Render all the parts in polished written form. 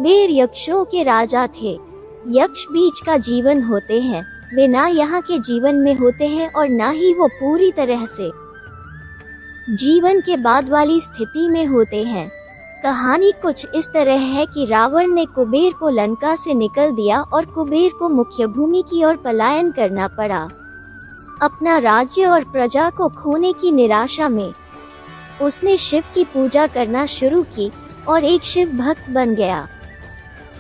कुबेर यक्षों के राजा थे। यक्ष बीच का जीवन होते हैं, वे ना यहाँ के जीवन में होते हैं और ना ही वो पूरी तरह से जीवन के बाद वाली स्थिति में होते हैं। कहानी कुछ इस तरह है कि रावण ने कुबेर को लंका से निकल दिया और कुबेर को मुख्य भूमि की ओर पलायन करना पड़ा। अपना राज्य और प्रजा को खोने की निराशा में उसने शिव की पूजा करना शुरू की और एक शिव भक्त बन गया।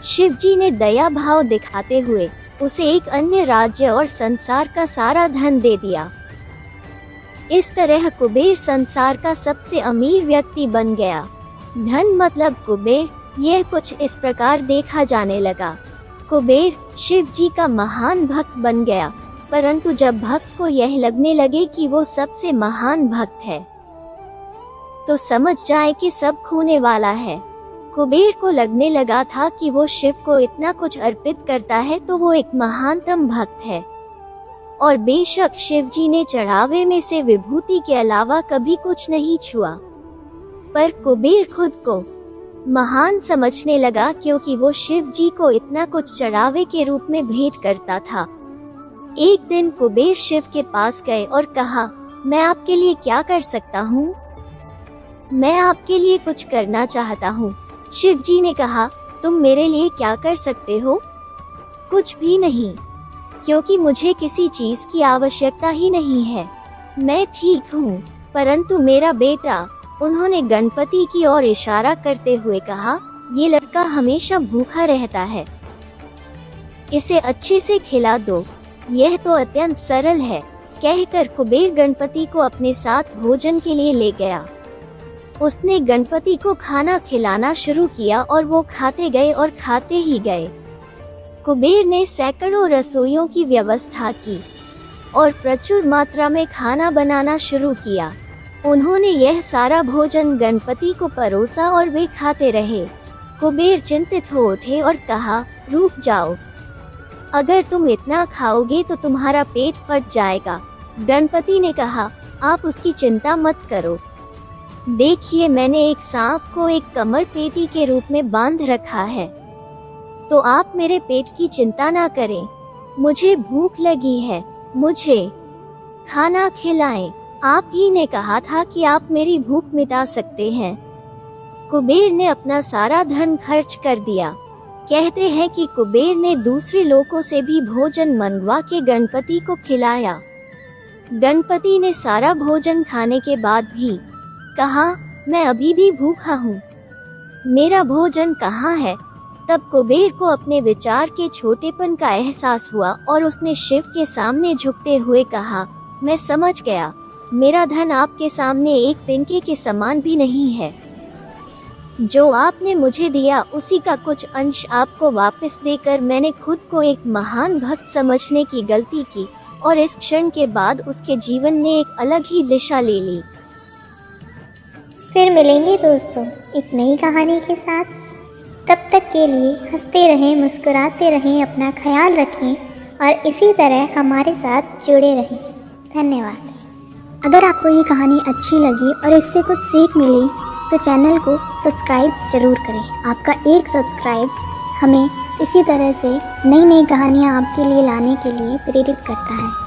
शिव जी ने दया भाव दिखाते हुए उसे एक अन्य राज्य और संसार का सारा धन दे दिया। इस तरह कुबेर संसार का सबसे अमीर व्यक्ति बन गया। धन मतलब कुबेर, यह कुछ इस प्रकार देखा जाने लगा। कुबेर शिव जी का महान भक्त बन गया, परंतु जब भक्त को यह लगने लगे कि वो सबसे महान भक्त है तो समझ जाए कि सब खोने वाला है। कुबेर को लगने लगा था कि वो शिव को इतना कुछ अर्पित करता है तो वो एक महानतम भक्त है, और बेशक शिव जी ने चढ़ावे में से विभूति के अलावा कभी कुछ नहीं छुआ। पर कुबेर खुद को महान समझने लगा क्योंकि वो शिव जी को इतना कुछ चढ़ावे के रूप में भेंट करता था। एक दिन कुबेर शिव के पास गए और कहा, मैं आपके लिए क्या कर सकता हूँ? मैं आपके लिए कुछ करना चाहता हूँ। शिव जी ने कहा, तुम मेरे लिए क्या कर सकते हो? कुछ भी नहीं, क्योंकि मुझे किसी चीज की आवश्यकता ही नहीं है। मैं ठीक हूँ, परंतु मेरा बेटा, उन्होंने गणपति की ओर इशारा करते हुए कहा, ये लड़का हमेशा भूखा रहता है, इसे अच्छे से खिला दो, यह तो अत्यंत सरल है। कहकर कुबेर गणपति को अपने साथ भोजन के लिए ले गया। उसने गणपति को खाना खिलाना शुरू किया और वो खाते गए और खाते ही गए। कुबेर ने सैकड़ों रसोइयों की व्यवस्था की और प्रचुर मात्रा में खाना बनाना शुरू किया। उन्होंने यह सारा भोजन गणपति को परोसा और वे खाते रहे। कुबेर चिंतित हो उठे और कहा, रुक जाओ, अगर तुम इतना खाओगे तो तुम्हारा पेट फट जाएगा। गणपति ने कहा, आप उसकी चिंता मत करो, देखिए मैंने एक सांप को एक कमर पेटी के रूप में बांध रखा है, तो आप मेरे पेट की चिंता ना करें। मुझे भूख लगी है, मुझे खाना खिलाएं। आप ही ने कहा था कि आप मेरी भूख मिटा सकते हैं। कुबेर ने अपना सारा धन खर्च कर दिया। कहते हैं कि कुबेर ने दूसरे लोगों से भी भोजन मंगवा के गणपति को खिलाया। गणपति ने सारा भोजन खाने के बाद भी कहा, मैं अभी भी भूखा हूँ, मेरा भोजन कहाँ है? तब कुबेर को अपने विचार के छोटेपन का एहसास हुआ और उसने शिव के सामने झुकते हुए कहा, मैं समझ गया, मेरा धन आपके सामने एक तिनके के समान भी नहीं है। जो आपने मुझे दिया उसी का कुछ अंश आपको वापस देकर मैंने खुद को एक महान भक्त समझने की गलती की, और इस क्षण के बाद उसके जीवन ने एक अलग ही दिशा ले ली। फिर मिलेंगे दोस्तों एक नई कहानी के साथ। तब तक के लिए हंसते रहें, मुस्कुराते रहें, अपना ख्याल रखें और इसी तरह हमारे साथ जुड़े रहें। धन्यवाद। अगर आपको ये कहानी अच्छी लगी और इससे कुछ सीख मिली तो चैनल को सब्सक्राइब ज़रूर करें। आपका एक सब्सक्राइब हमें इसी तरह से नई नई कहानियाँ आपके लिए लाने के लिए प्रेरित करता है।